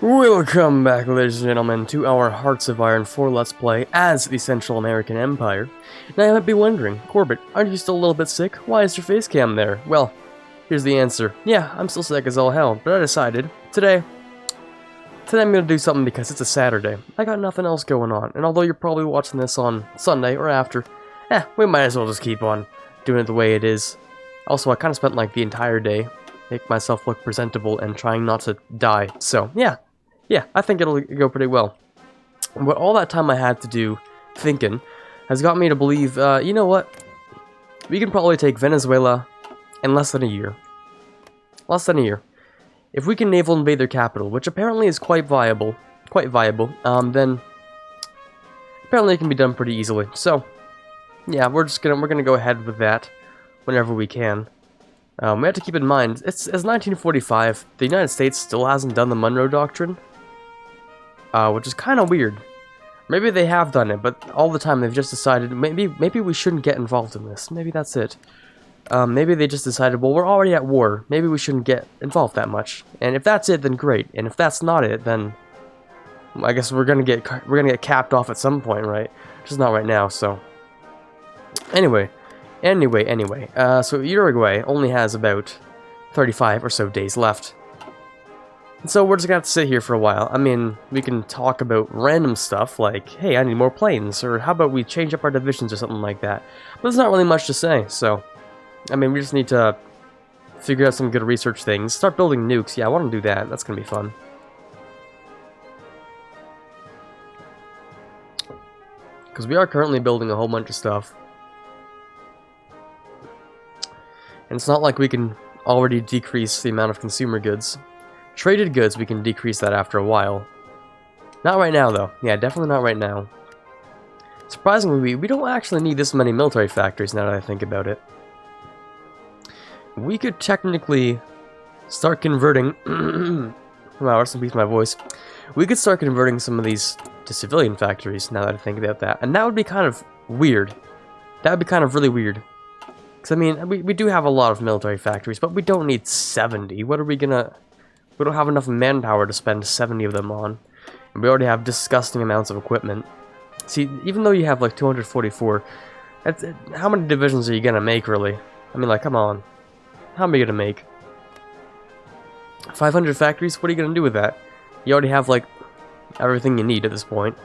Welcome back, ladies and gentlemen, to our Hearts of Iron 4 Let's Play as the Central American Empire. Now you might be wondering, Quarbit, aren't you still a little bit sick? Why is your face cam there? Well, here's the answer. Yeah, I'm still sick as all hell, but I decided, today I'm gonna do something because it's a Saturday. I got nothing else going on, and although you're probably watching this on Sunday or after, we might as well just keep on doing it the way it is. Also, I kind of spent like the entire day make myself look presentable and trying not to die, so yeah, I think it'll go pretty well. But all that time I had to do thinking has got me to believe, you know what? We can probably take Venezuela in less than a year. Less than a year. If we can naval invade their capital, which apparently is quite viable, then apparently it can be done pretty easily. So, yeah, we're gonna go ahead with that whenever we can. We have to keep in mind, it's 1945. The United States still hasn't done the Monroe Doctrine. Which is kind of weird. Maybe they have done it, but all the time they've just decided maybe we shouldn't get involved in this. Maybe that's it. Maybe they just decided, well, we're already at war. Maybe we shouldn't get involved that much. And if that's it, then great. And if that's not it, then I guess we're gonna get capped off at some point, right? Just not right now. So anyway. So Uruguay only has about 35 or so days left. So we're just gonna have to sit here for a while. I mean, we can talk about random stuff like, hey, I need more planes, or how about we change up our divisions or something like that. But there's not really much to say, so I mean, we just need to figure out some good research things. Start building nukes. Yeah, I want to do that. That's gonna be fun. Because we are currently building a whole bunch of stuff. And it's not like we can already decrease the amount of consumer goods. Traded goods, we can decrease that after a while. Not right now, though. Yeah, definitely not right now. Surprisingly, we don't actually need this many military factories now that I think about it. We could technically start converting... Wow, rest in peace my voice. We could start converting some of these to civilian factories now that I think about that. And that would be kind of weird. That would be kind of really weird. Because, I mean, we do have a lot of military factories, but we don't need 70. What are we gonna... We don't have enough manpower to spend 70 of them on. And we already have disgusting amounts of equipment. See, even though you have like 244, how many divisions are you gonna make, really? I mean, like, come on. How am I gonna make? 500 factories? What are you gonna do with that? You already have, like, everything you need at this point.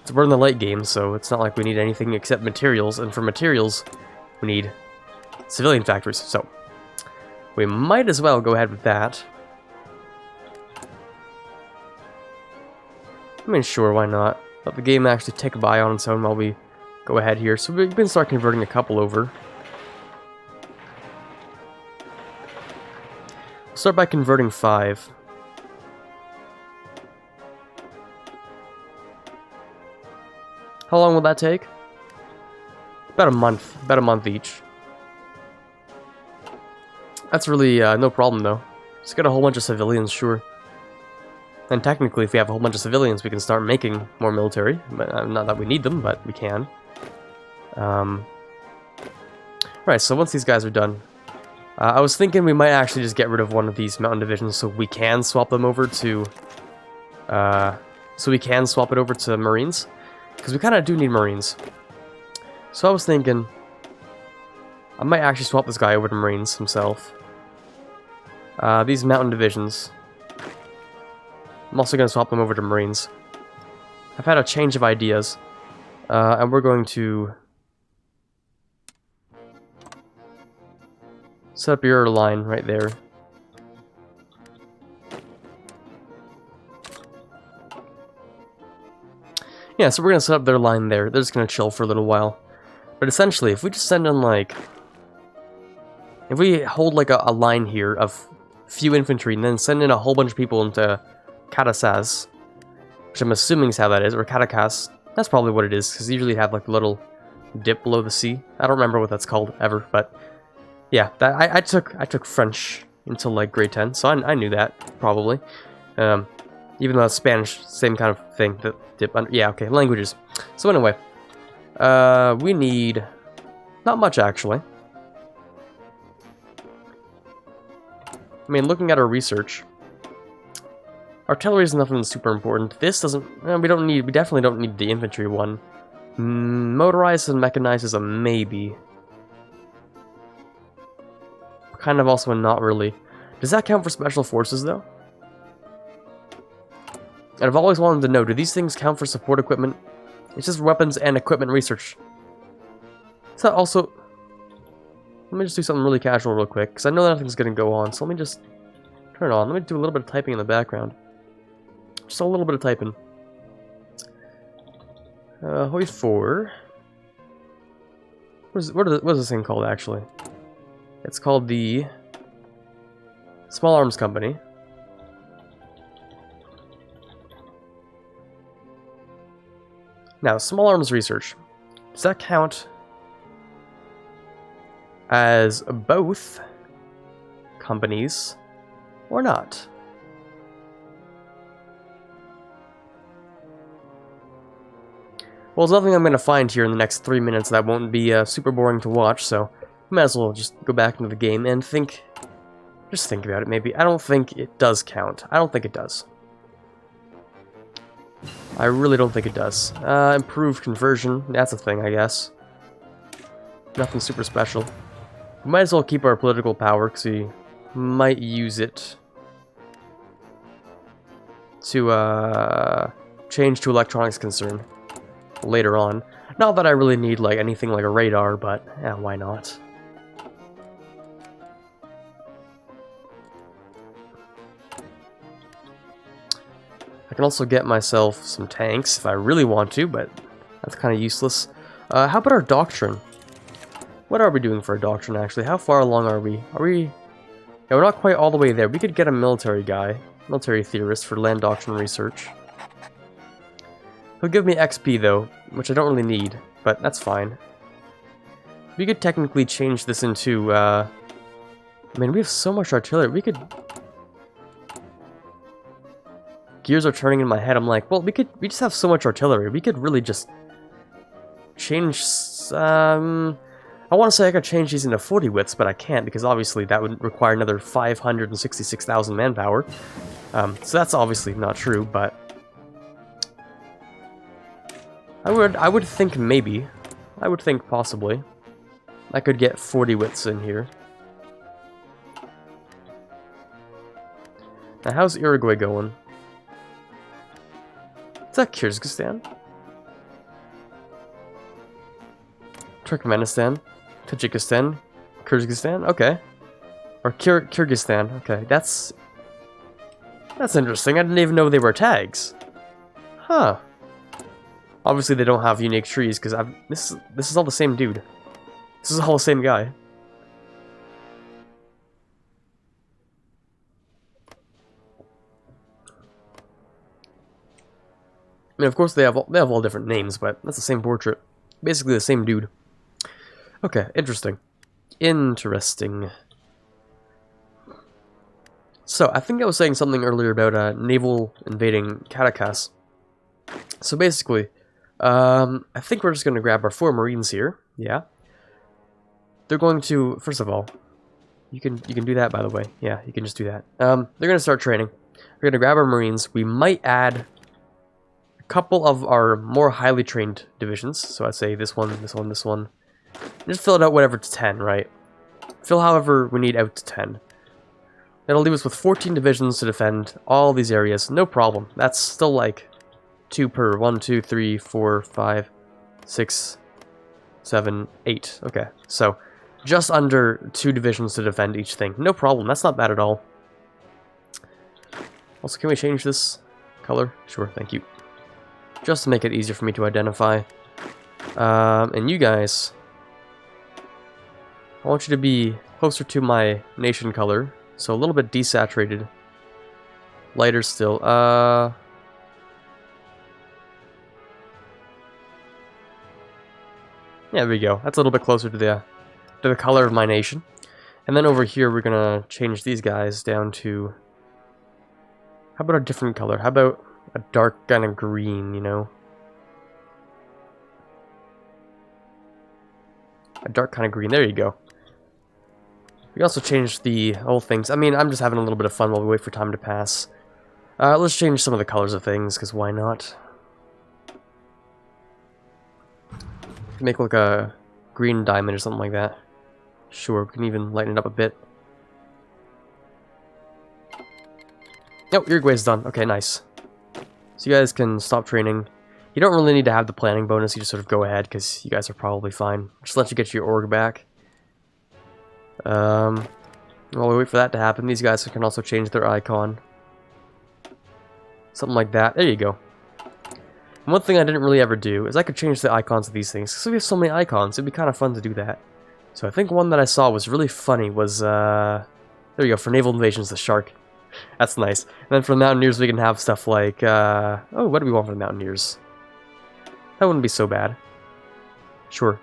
So we're in the late game, so it's not like we need anything except materials. And for materials, we need civilian factories. So we might as well go ahead with that. I mean, sure, why not? Let the game actually tick by on its own while we go ahead here. So we can start converting a couple over. We'll start by converting 5. How long will that take? About a month. About a month each. That's really no problem, though. Just get a whole bunch of civilians, sure. And technically, if we have a whole bunch of civilians, we can start making more military. But, not that we need them, but we can. Right, so once these guys are done, I was thinking we might actually just get rid of one of these mountain divisions so we can swap them over to... so we can swap it over to Marines. Because we kind of do need Marines. So I was thinking... I might actually swap this guy over to Marines himself. These mountain divisions... I'm also going to swap them over to Marines. I've had a change of ideas. And we're going to... set up your line right there. Yeah, so we're going to set up their line there. They're just going to chill for a little while. But essentially, if we just send in, like... If we hold, like, a line here of few infantry and then send in a whole bunch of people into... Caracas, which I'm assuming is how that is, or Caracas. That's probably what it is, because they usually have like a little dip below the sea. I don't remember what that's called ever, but yeah, that I took French until like grade 10, so I knew that probably. Even though it's Spanish, same kind of thing. That dip under. Yeah, okay, languages. So anyway, we need not much actually. I mean, looking at our research. Artillery is nothing super important. This doesn't... we definitely don't need the infantry one. Motorized and mechanized is a maybe. Kind of also a not really. Does that count for special forces, though? And I've always wanted to know, do these things count for support equipment? It's just weapons and equipment research. Is that also... Let me just do something really casual real quick, because I know that nothing's going to go on, so let me just turn it on. Let me do a little bit of typing in the background. Just a little bit of typing. HOI4. What is this thing called, actually? It's called the Small Arms Company. Now, Small Arms Research. Does that count as both companies or not? Well, there's nothing I'm going to find here in the next 3 minutes that won't be super boring to watch, so might as well just go back into the game and think. Just think about it, maybe. I don't think it does count. I don't think it does. I really don't think it does. Improved conversion. That's a thing, I guess. Nothing super special. We might as well keep our political power, because we might use it to change to electronics concern later on. Not that I really need like anything like a radar, but yeah, why not? I can also get myself some tanks if I really want to, but that's kind of useless. How about our doctrine? What are we doing for a doctrine, actually? How far along are we? Yeah, we're not quite all the way there. We could get a military guy, military theorist for land doctrine research. He'll give me XP, though, which I don't really need, but that's fine. We could technically change this into, I mean, we have so much artillery. We could... Gears are turning in my head. I'm like, well, we just have so much artillery. We could really just change, I want to say I could change these into 40 wits, but I can't, because obviously that would require another 566,000 manpower. So that's obviously not true, but I would think maybe. I would think possibly. I could get 40 wits in here. Now, how's Uruguay going? Is that Kyrgyzstan? Turkmenistan? Tajikistan? Kyrgyzstan? Okay. Or Kyrgyzstan. Okay, that's interesting. I didn't even know they were tags. Huh. Obviously they don't have unique trees, because this is all the same dude. This is all the same guy. I mean, of course they have all different names, but that's the same portrait. Basically the same dude. Okay, interesting. Interesting. So, I think I was saying something earlier about naval invading Caracas. So basically, I think we're just going to grab our 4 Marines here. Yeah. They're going to, first of all, you can do that, by the way. Yeah, you can just do that. They're going to start training. We're going to grab our Marines. We might add a couple of our more highly trained divisions. So I'd say this one, this one, this one. Just fill it out whatever to 10, right? Fill however we need out to 10. That'll leave us with 14 divisions to defend all these areas. No problem. That's still like 2 per 1, 2, 3, 4, 5, 6, 7, 8. Okay, so just under 2 divisions to defend each thing. No problem. That's not bad at all. Also, can we change this color? Sure, thank you. Just to make it easier for me to identify. And you guys, I want you to be closer to my nation color. So a little bit desaturated. Lighter still. Yeah, there we go. That's a little bit closer to the color of my nation. And then over here we're gonna change these guys down to, how about a different color? How about a dark kind of green, you know? A dark kind of green. There you go. We also changed the whole things. I mean, I'm just having a little bit of fun while we wait for time to pass. Let's change some of the colors of things, because why not? Make like a green diamond or something like that. Sure, we can even lighten it up a bit. Oh, Uruguay's done. Okay, nice. So you guys can stop training. You don't really need to have the planning bonus, you just sort of go ahead, because you guys are probably fine. Just let you get your org back. While we wait for that to happen, these guys can also change their icon. Something like that. There you go. And one thing I didn't really ever do is I could change the icons of these things. Because we have so many icons, it'd be kind of fun to do that. So I think one that I saw was really funny was, there we go, for naval invasions, the shark. That's nice. And then for the Mountaineers, we can have stuff like, oh, what do we want for the Mountaineers? That wouldn't be so bad. Sure.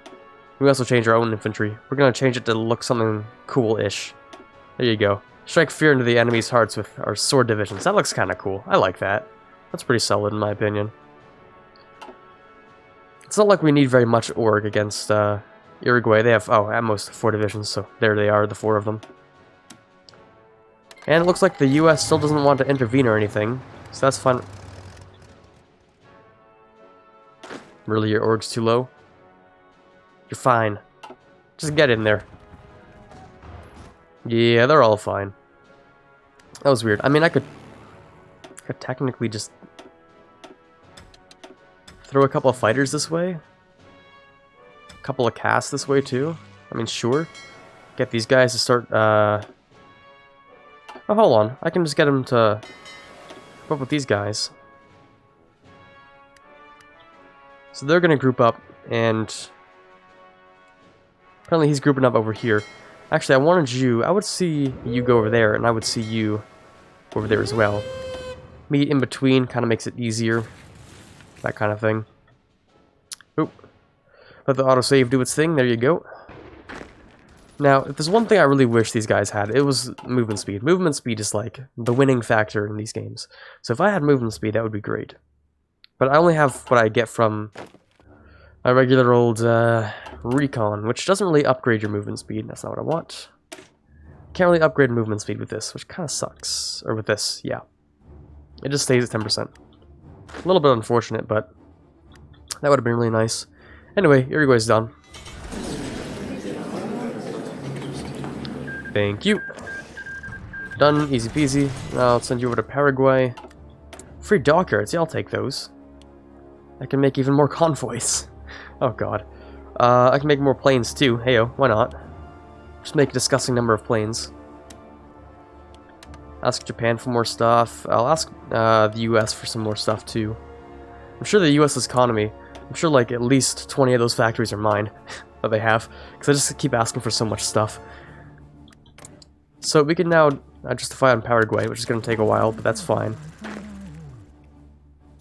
We also change our own infantry. We're going to change it to look something cool-ish. There you go. Strike fear into the enemy's hearts with our sword divisions. That looks kind of cool. I like that. That's pretty solid in my opinion. It's not like we need very much org against Uruguay. They have, oh, at most 4 divisions, so there they are, the 4 of them. And it looks like the US still doesn't want to intervene or anything, so that's fun. Really, your org's too low? You're fine. Just get in there. Yeah, they're all fine. That was weird. I mean, I could technically just throw a couple of fighters this way. A couple of casts this way, too. I mean, sure. Get these guys to start, Oh, hold on. I can just get them to go up with these guys. So they're going to group up, and apparently he's grouping up over here. Actually, I wanted you... I would see you go over there, and I would see you over there as well. Meet in between kind of makes it easier. That kind of thing. Oop. Let the autosave do its thing. There you go. Now, if there's one thing I really wish these guys had, it was movement speed. Movement speed is like the winning factor in these games. So if I had movement speed, that would be great. But I only have what I get from my regular old recon, which doesn't really upgrade your movement speed. That's not what I want. Can't really upgrade movement speed with this, which kind of sucks. Or with this, yeah. It just stays at 10%. A little bit unfortunate, but that would have been really nice. Anyway, Uruguay's done. Thank you. Done, easy peasy. Now I'll send you over to Paraguay. Free dockyards, yeah, I'll take those. I can make even more convoys. Oh god. I can make more planes too. Heyo, why not? Just make a disgusting number of planes. Ask Japan for more stuff. I'll ask the US for some more stuff too. I'm sure the US economy, I'm sure like at least 20 of those factories are mine that they have. Because I just keep asking for so much stuff. So we can now justify on Paraguay, which is going to take a while, but that's fine.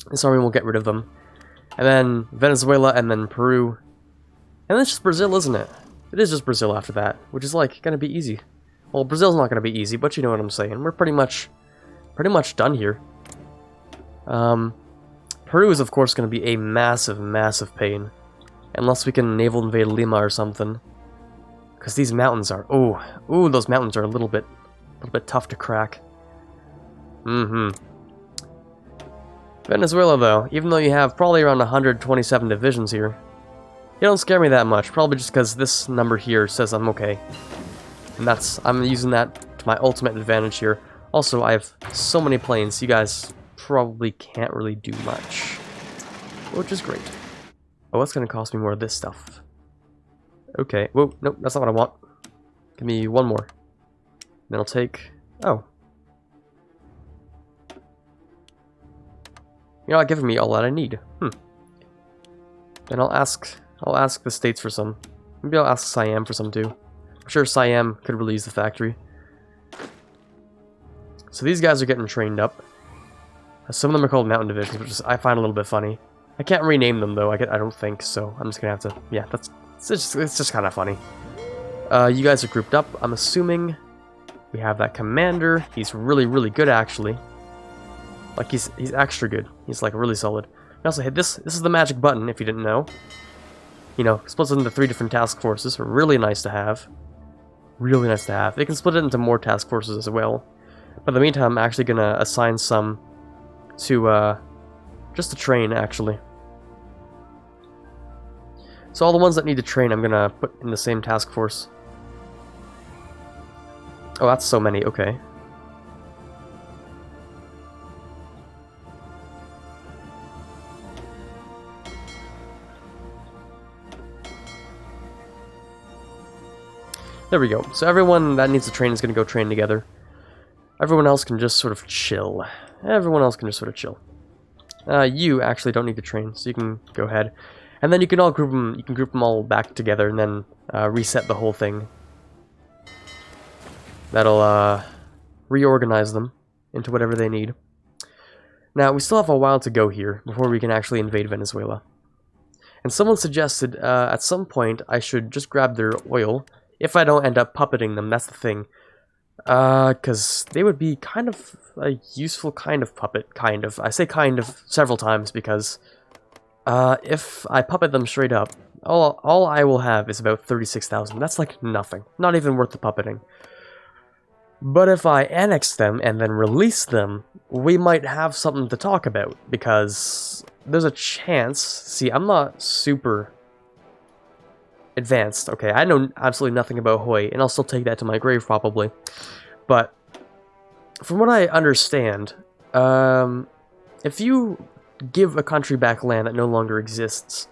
This army will get rid of them. And then Venezuela, and then Peru. And it's just Brazil, isn't it? It is just Brazil after that, which is like going to be easy. Well, Brazil's not going to be easy, but you know what I'm saying. We're pretty much done here. Peru is of course going to be a massive, massive pain. Unless we can naval invade Lima or something. Because these mountains are... Ooh, those mountains are a little bit tough to crack. Venezuela, though, even though you have probably around 127 divisions here, you don't scare me that much, probably just because this number here says I'm okay. And I'm using that to my ultimate advantage here. Also, I have so many planes, you guys probably can't really do much. Which is great. Oh, it's going to cost me more of this stuff. Okay, whoa, nope, that's not what I want. Give me one more. Then I'll take... Oh. You're not giving me all that I need. Then I'll ask the states for some. Maybe I'll ask Siam for some too. I'm sure Siam could really use the factory. So these guys are getting trained up. Some of them are called mountain divisions, which I find a little bit funny. I can't rename them though, I don't think, so I'm just gonna have to... Yeah, it's just kind of funny. You guys are grouped up. I'm assuming we have that commander. He's really, really good, actually. Like, he's extra good. He's, like, really solid. We also hit this. This is the magic button, if you didn't know. You know, splits it into 3 different task forces. Really nice to have. Really nice to have. They can split it into more task forces as well. But in the meantime, I'm actually going to assign some to, just to train, actually. So all the ones that need to train, I'm gonna put in the same task force. Oh, that's so many, okay. There we go. So everyone that needs to train is gonna go train together. Everyone else can just sort of chill. Everyone else can just sort of chill. You actually don't need to train, so you can go ahead. And then you can all group them, you can group them all back together and then reset the whole thing. That'll reorganize them into whatever they need. Now, we still have a while to go here before we can actually invade Venezuela. And someone suggested at some point I should just grab their oil, if I don't end up puppeting them, that's the thing. Because they would be kind of a useful kind of puppet, kind of. I say kind of several times because if I puppet them straight up, all I will have is about 36,000. That's like nothing. Not even worth the puppeting. But if I annex them and then release them, we might have something to talk about, because there's a chance... See, I'm not super advanced, okay? I know absolutely nothing about HOI, and I'll still take that to my grave, probably. But, from what I understand, if you give a country back land that no longer exists,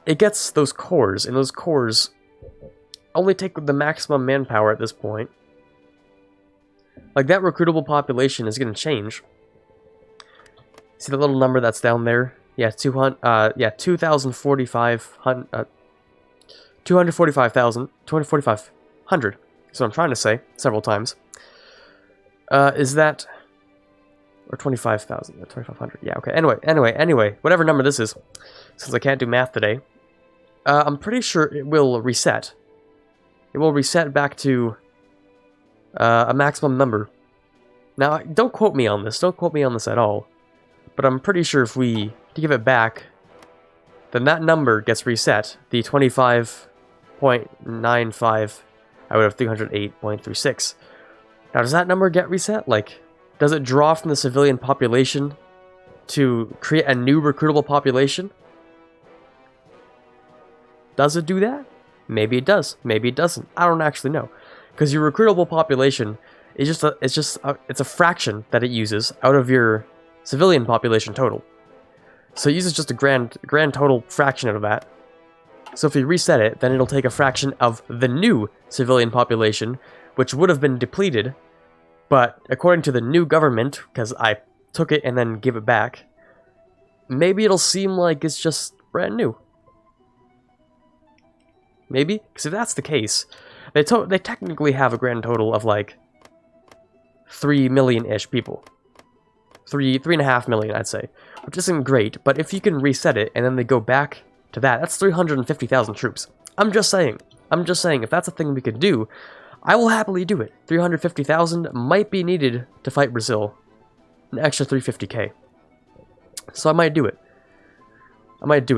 it gets those cores, and those cores only take the maximum manpower at this point. Like, that recruitable population is going to change. See the little number that's down there? Yeah, 245,500. So I'm trying to say several times. Is that... Or 25,000, 2,500. Yeah, okay. Anyway, whatever number this is, since I can't do math today, I'm pretty sure it will reset. It will reset back to a maximum number. Now, don't quote me on this. Don't quote me on this at all. But I'm pretty sure if we give it back, then that number gets reset. The 25.95 out of 308.36. Now, does that number get reset? Like, does it draw from the civilian population to create a new recruitable population? Does it do that? Maybe it does. Maybe it doesn't. I don't actually know. Because your recruitable population is it's a fraction that it uses out of your civilian population total. So it uses just a grand total fraction out of that. So if you reset it, then it'll take a fraction of the new civilian population, which would have been depleted, but according to the new government, because I took it and then give it back, maybe it'll seem like it's just brand new. Maybe? Because if that's the case, they technically have a grand total of like 3 million-ish people. 3.5 million, I'd say. Which isn't great, but if you can reset it and then they go back to that, that's 350,000 troops. I'm just saying, if that's a thing we could do, I will happily do it. 350,000 might be needed to fight Brazil. An extra 350k. So I might do it.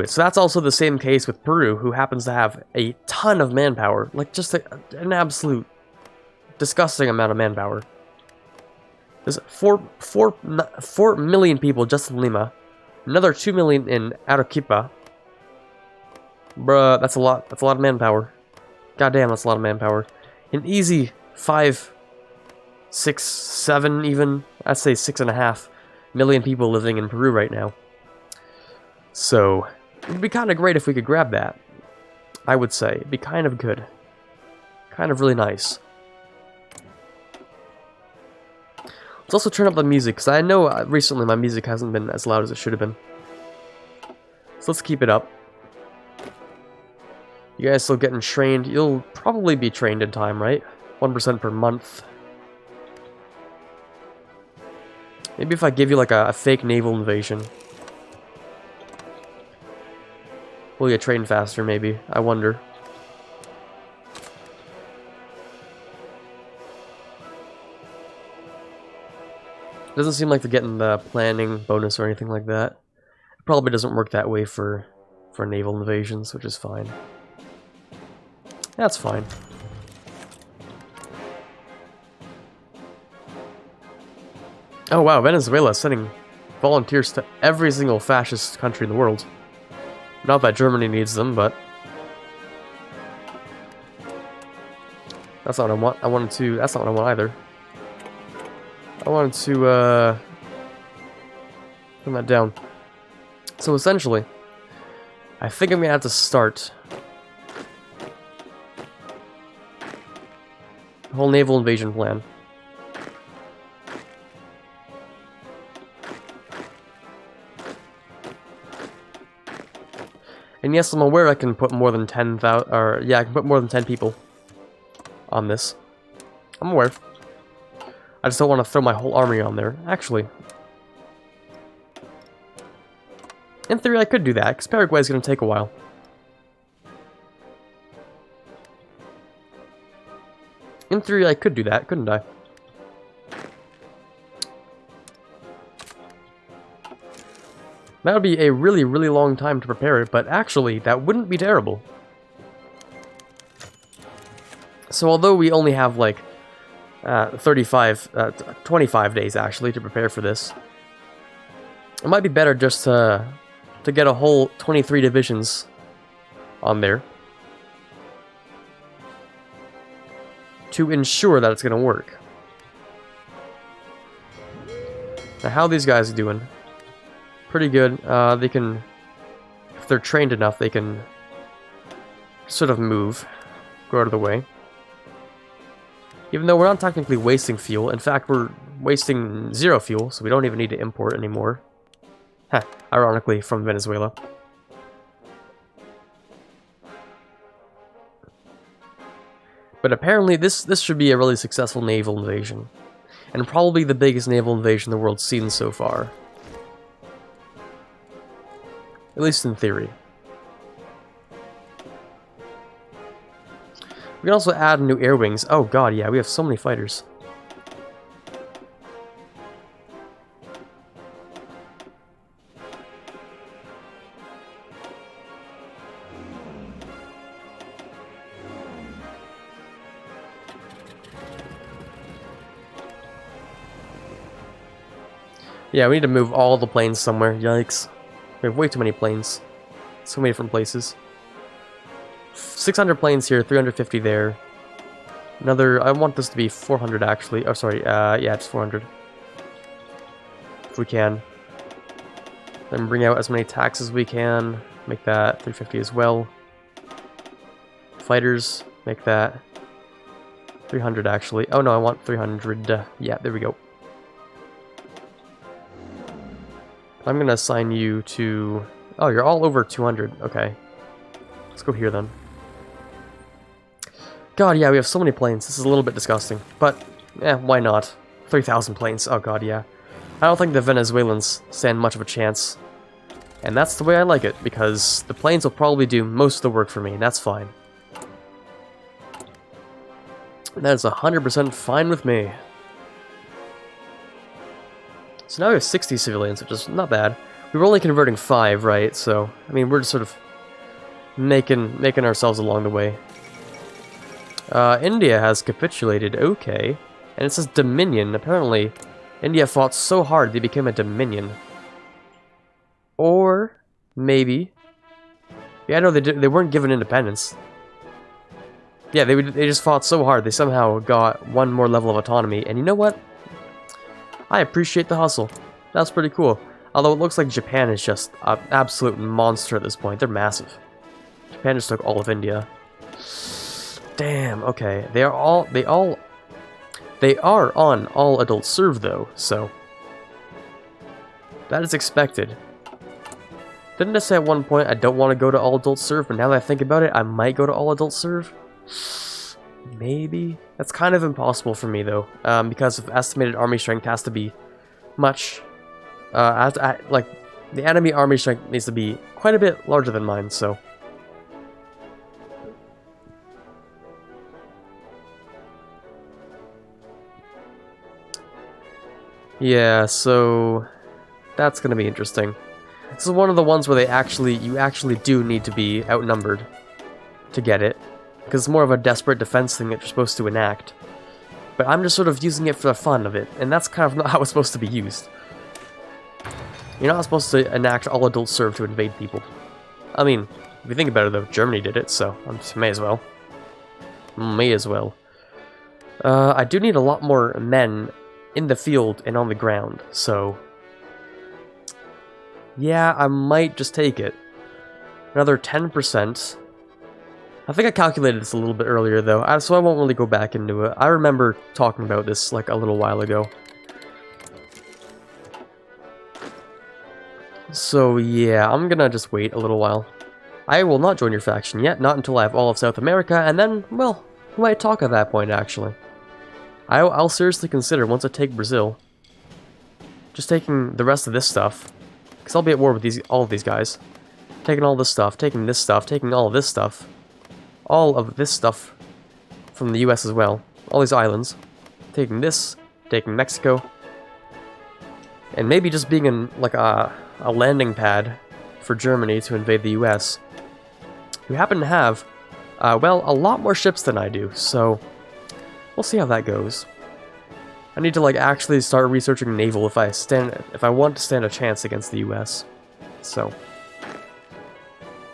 So that's also the same case with Peru, who happens to have a ton of manpower. Like, just an absolute disgusting amount of manpower. There's 4 million people just in Lima. Another 2 million in Arequipa. Bruh, that's a lot. That's a lot of manpower. Goddamn, that's a lot of manpower. An easy 5, 6, 7 even. I'd say 6.5 million people living in Peru right now. So, it would be kind of great if we could grab that. I would say. It'd be kind of good. Kind of really nice. Let's also turn up the music, because I know recently my music hasn't been as loud as it should have been. So let's keep it up. You guys still getting trained? You'll probably be trained in time, right? 1% per month. Maybe if I give you like a fake naval invasion. Will you train faster, maybe? I wonder. Doesn't seem like they're getting the planning bonus or anything like that. It probably doesn't work that way for naval invasions, which is fine. That's fine. Oh wow, Venezuela is sending volunteers to every single fascist country in the world. Not that Germany needs them, but that's not what I want. That's not what I want either. I wanted to, turn that down. So essentially, I think I'm gonna have to start a whole naval invasion plan. And yes, I'm aware I can put more than 10,000, or yeah, I can put more than 10 people on this. I'm aware. I just don't want to throw my whole army on there. Actually, in theory, I could do that, because Paraguay is going to take a while. In theory, I could do that, couldn't I? That would be a really, really long time to prepare it, but actually, that wouldn't be terrible. So although we only have, like, 25 days, actually, to prepare for this, it might be better just to get a whole 23 divisions on there to ensure that it's going to work. Now, how are these guys doing? Pretty good. They can, if they're trained enough, they can sort of move, go out of the way. Even though we're not technically wasting fuel. In fact, we're wasting 0 fuel, so we don't even need to import anymore. Heh, ironically, from Venezuela. But apparently this should be a really successful naval invasion. And probably the biggest naval invasion the world's seen so far. At least in theory. We can also add new air wings. Oh god, yeah, we have so many fighters. Yeah, we need to move all the planes somewhere. Yikes. We have way too many planes. So many different places. 600 planes here, 350 there. Another, I want this to be 400 actually. Oh, sorry, yeah, it's 400. If we can. Then bring out as many attacks as we can. Make that 350 as well. Fighters, make that 300 actually. Oh no, I want 300. Yeah, there we go. I'm gonna assign you to... Oh, you're all over 200. Okay. Let's go here then. God, yeah, we have so many planes. This is a little bit disgusting. But, why not? 3,000 planes. Oh god, yeah. I don't think the Venezuelans stand much of a chance. And that's the way I like it, because the planes will probably do most of the work for me, and that's fine. That is 100% fine with me. So now we have 60 civilians, which is not bad. We were only converting 5, right? So, I mean, we're just sort of making ourselves along the way. India has capitulated, okay. And it says Dominion. Apparently, India fought so hard they became a Dominion. Or, maybe... Yeah, no, they weren't given independence. Yeah, they just fought so hard, they somehow got one more level of autonomy. And you know what? I appreciate the hustle. That's pretty cool. Although it looks like Japan is just an absolute monster at this point. They're massive. Japan just took all of India. Damn, okay. They are on all adult serve though, so that is expected. Didn't I say at one point I don't want to go to all adult serve, but now that I think about it, I might go to all adult serve? Maybe? That's kind of impossible for me though, because of estimated army strength has to be much, like, the enemy army strength needs to be quite a bit larger than mine, so. Yeah, so that's gonna be interesting. This is one of the ones where you actually do need to be outnumbered to get it. Because it's more of a desperate defense thing that you're supposed to enact. But I'm just sort of using it for the fun of it, and that's kind of not how it's supposed to be used. You're not supposed to enact all adults serve to invade people. I mean, if you think about it though, Germany did it, so may as well. May as well. I do need a lot more men in the field and on the ground, so... yeah, I might just take it. Another 10%. I think I calculated this a little bit earlier, though, so I won't really go back into it. I remember talking about this, like, a little while ago. So, yeah, I'm gonna just wait a little while. I will not join your faction yet, not until I have all of South America, and then, well, we might talk at that point, actually. I'll seriously consider, once I take Brazil, just taking the rest of this stuff, because I'll be at war with all of these guys. Taking all this stuff, taking this stuff, taking all of this stuff. All of this stuff from the US as well. All these islands. Taking this, taking Mexico. And maybe just being in, like, a landing pad for Germany to invade the US. Who happen to have, well, a lot more ships than I do, so we'll see how that goes. I need to, like, actually start researching naval if I want to stand a chance against the US. So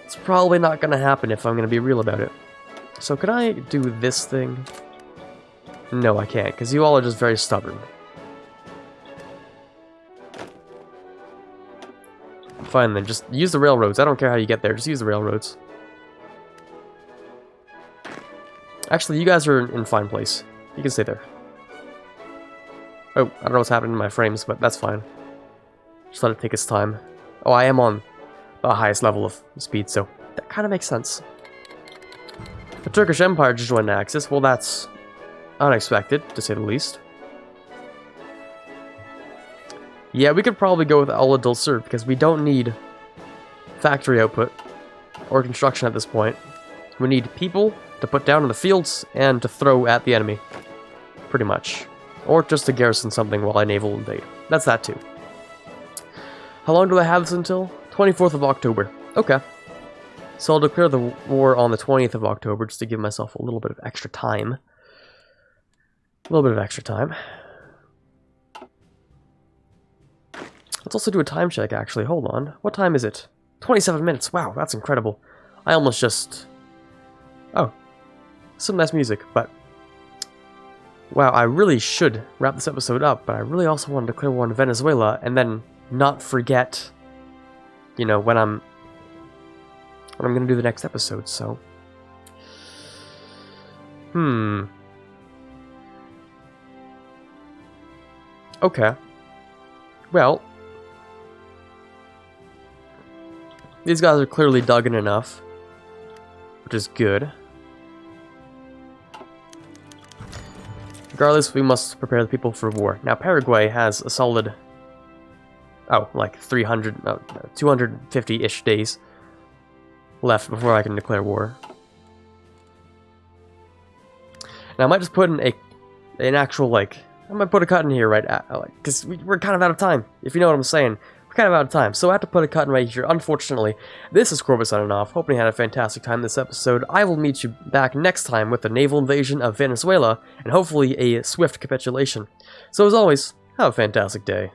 it's probably not gonna happen if I'm gonna be real about it. So can I do this thing? No, I can't, because you all are just very stubborn. Fine then, just use the railroads. I don't care how you get there, just use the railroads. Actually, you guys are in fine place. You can stay there. Oh, I don't know what's happening in my frames, but that's fine. Just let it take its time. Oh, I am on the highest level of speed, so that kind of makes sense. The Turkish Empire just joined the Axis. Well, that's unexpected, to say the least. Yeah, we could probably go with all adult serve, because we don't need factory output or construction at this point. We need people to put down in the fields and to throw at the enemy. Pretty much. Or just to garrison something while I naval invade. That's that too. How long do I have this until? 24th of October. Okay. So I'll declare the war on the 20th of October just to give myself a little bit of extra time. A little bit of extra time. Let's also do a time check, actually. Hold on. What time is it? 27 minutes. Wow, that's incredible. I almost just... oh. Some nice music, but... wow, I really should wrap this episode up, but I really also want to declare war on Venezuela, and then not forget, you know, when I'm going to do the next episode, so... okay. Well... these guys are clearly dug in enough, which is good. Regardless, we must prepare the people for war. Now, Paraguay has a solid, like 250-ish days left before I can declare war. Now, I might just put in an actual, like, I might put a cut in here, right? Because we're kind of out of time, if you know what I'm saying. We're kind of out of time, so I have to put a cut in right here. Unfortunately, this is Quarbit signing off. Hoping you had a fantastic time this episode. I will meet you back next time with the naval invasion of Venezuela, and hopefully a swift capitulation. So as always, have a fantastic day.